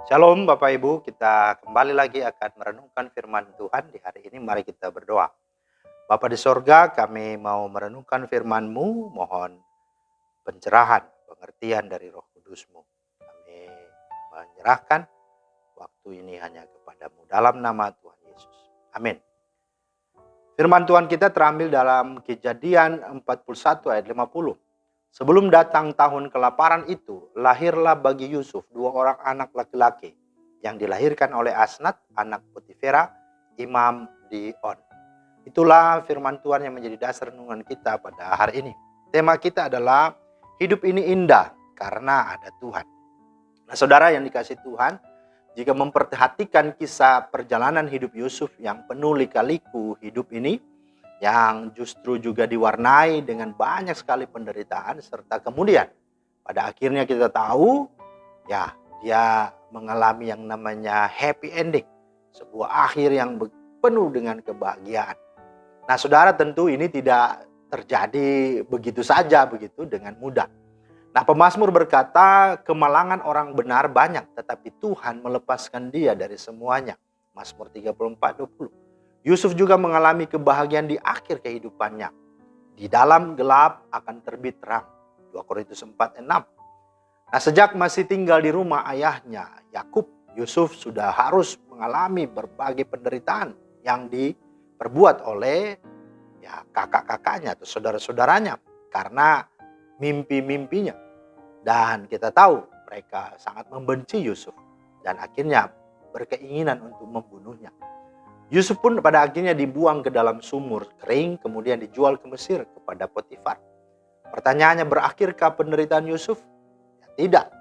Shalom Bapak Ibu, kita kembali lagi akan merenungkan firman Tuhan di hari ini. Mari kita berdoa. Bapa di sorga, kami mau merenungkan firman-Mu, mohon pencerahan, pengertian dari Roh Kudus-Mu. Kami menyerahkan waktu ini hanya kepadamu dalam nama Tuhan Yesus. Amin. Firman Tuhan kita terambil dalam Kejadian 41 ayat 50. Sebelum datang tahun kelaparan itu, lahirlah bagi Yusuf 2 orang anak laki-laki yang dilahirkan oleh Asnat, anak Potifera, imam di On. Itulah firman Tuhan yang menjadi dasar renungan kita pada hari ini. Tema kita adalah hidup ini indah karena ada Tuhan. Nah, saudara yang dikasihi Tuhan, jika memperhatikan kisah perjalanan hidup Yusuf yang penuh lika-liku hidup ini, yang justru juga diwarnai dengan banyak sekali penderitaan, serta kemudian pada akhirnya kita tahu ya dia mengalami yang namanya happy ending, sebuah akhir yang penuh dengan kebahagiaan. Nah saudara, tentu ini tidak terjadi begitu saja begitu dengan mudah. Nah pemazmur berkata, kemalangan orang benar banyak, tetapi Tuhan melepaskan dia dari semuanya. Mazmur 34:20. Yusuf juga mengalami kebahagiaan di akhir kehidupannya. Di dalam gelap akan terbit terang. 2 Korintus 4:6. Nah, sejak masih tinggal di rumah ayahnya, Yakub, Yusuf sudah harus mengalami berbagai penderitaan yang diperbuat oleh kakak-kakaknya atau saudara-saudaranya karena mimpi-mimpinya. Dan kita tahu mereka sangat membenci Yusuf dan akhirnya berkeinginan untuk membunuhnya. Yusuf pun pada akhirnya dibuang ke dalam sumur kering, kemudian dijual ke Mesir kepada Potifar. Pertanyaannya, berakhirkah penderitaan Yusuf? Ya, tidak.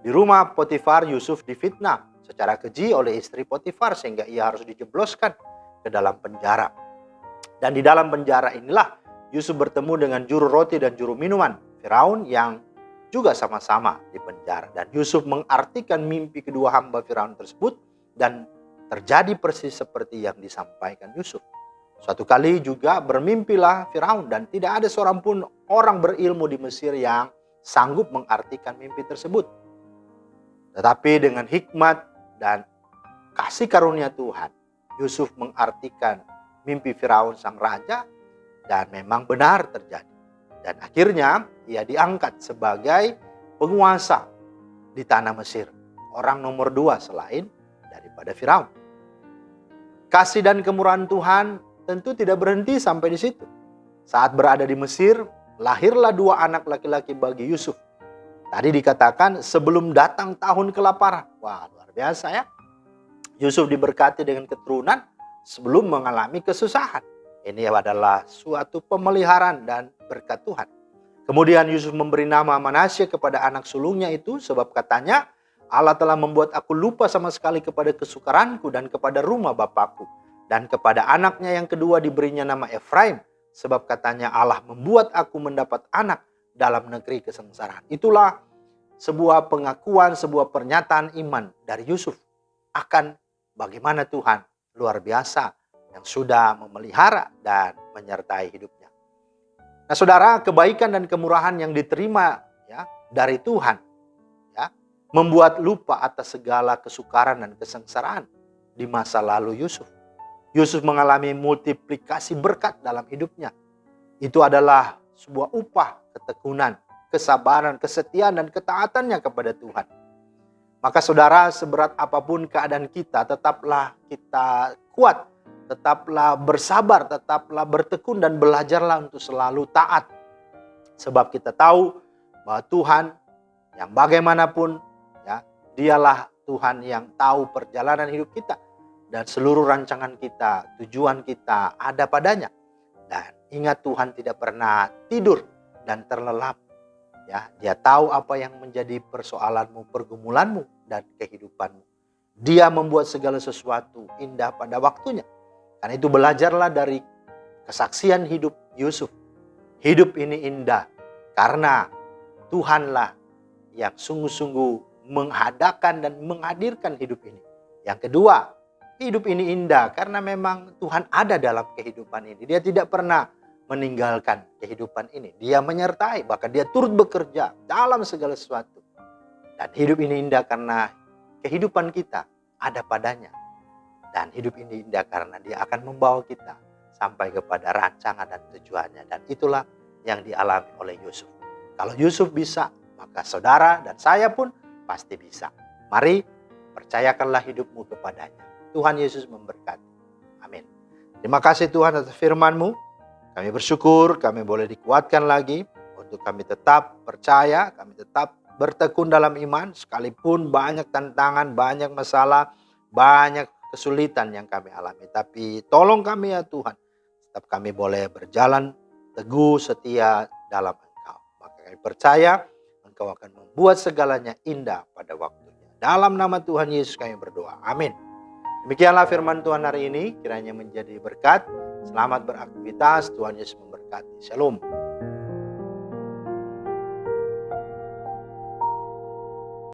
Di rumah Potifar, Yusuf difitnah secara keji oleh istri Potifar sehingga ia harus dijebloskan ke dalam penjara. Dan di dalam penjara inilah Yusuf bertemu dengan juru roti dan juru minuman, Firaun, yang juga sama-sama di penjara. Dan Yusuf mengartikan mimpi kedua hamba Firaun tersebut dan terjadi persis seperti yang disampaikan Yusuf. Suatu kali juga bermimpilah Firaun dan tidak ada seorang pun orang berilmu di Mesir yang sanggup mengartikan mimpi tersebut. Tetapi dengan hikmat dan kasih karunia Tuhan, Yusuf mengartikan mimpi Firaun sang raja dan memang benar terjadi. Dan akhirnya ia diangkat sebagai penguasa di tanah Mesir. Orang nomor 2 selain daripada Firaun. Kasih dan kemurahan Tuhan tentu tidak berhenti sampai di situ. Saat berada di Mesir, lahirlah 2 anak laki-laki bagi Yusuf. Tadi dikatakan sebelum datang tahun kelaparan. Wah, luar biasa ya. Yusuf diberkati dengan keturunan sebelum mengalami kesusahan. Ini adalah suatu pemeliharaan dan berkat Tuhan. Kemudian Yusuf memberi nama Manasye kepada anak sulungnya itu sebab katanya, Allah telah membuat aku lupa sama sekali kepada kesukaranku dan kepada rumah bapakku. Dan kepada anaknya yang kedua diberinya nama Efraim. Sebab katanya Allah membuat aku mendapat anak dalam negeri kesengsaraan. Itulah sebuah pengakuan, sebuah pernyataan iman dari Yusuf akan bagaimana Tuhan luar biasa yang sudah memelihara dan menyertai hidupnya. Nah saudara, kebaikan dan kemurahan yang diterima dari Tuhan membuat lupa atas segala kesukaran dan kesengsaraan di masa lalu Yusuf. Yusuf mengalami multiplikasi berkat dalam hidupnya. Itu adalah sebuah upah ketekunan, kesabaran, kesetiaan, dan ketaatannya kepada Tuhan. Maka saudara, seberat apapun keadaan kita, tetaplah kita kuat, tetaplah bersabar, tetaplah bertekun, dan belajarlah untuk selalu taat. Sebab kita tahu bahwa Tuhan yang bagaimanapun, Dialah Tuhan yang tahu perjalanan hidup kita. Dan seluruh rancangan kita, tujuan kita ada padanya. Dan ingat, Tuhan tidak pernah tidur dan terlelap. Dia tahu apa yang menjadi persoalanmu, pergumulanmu, dan kehidupanmu. Dia membuat segala sesuatu indah pada waktunya. Karena itu belajarlah dari kesaksian hidup Yusuf. Hidup ini indah karena Tuhanlah yang sungguh-sungguh menghadakan dan menghadirkan hidup ini. Yang kedua, hidup ini indah karena memang Tuhan ada dalam kehidupan ini. Dia tidak pernah meninggalkan kehidupan ini. Dia menyertai, bahkan dia turut bekerja dalam segala sesuatu. Dan hidup ini indah karena kehidupan kita ada padanya. Dan hidup ini indah karena dia akan membawa kita sampai kepada rancangan dan tujuannya. Dan itulah yang dialami oleh Yusuf. Kalau Yusuf bisa, maka saudara dan saya pun pasti bisa. Mari percayakanlah hidupmu kepadanya. Tuhan Yesus memberkati. Amin. Terima kasih Tuhan atas firman-Mu. Kami bersyukur kami boleh dikuatkan lagi untuk kami tetap percaya, kami tetap bertekun dalam iman sekalipun banyak tantangan, banyak masalah, banyak kesulitan yang kami alami. Tapi tolong kami ya Tuhan, tetap kami boleh berjalan teguh setia dalam Engkau. Maka kami percaya Engkau akan membuat segalanya indah pada waktunya. Dalam nama Tuhan Yesus kami berdoa. Amin. Demikianlah firman Tuhan hari ini, kiranya menjadi berkat. Selamat beraktivitas, Tuhan Yesus memberkati. Shalom.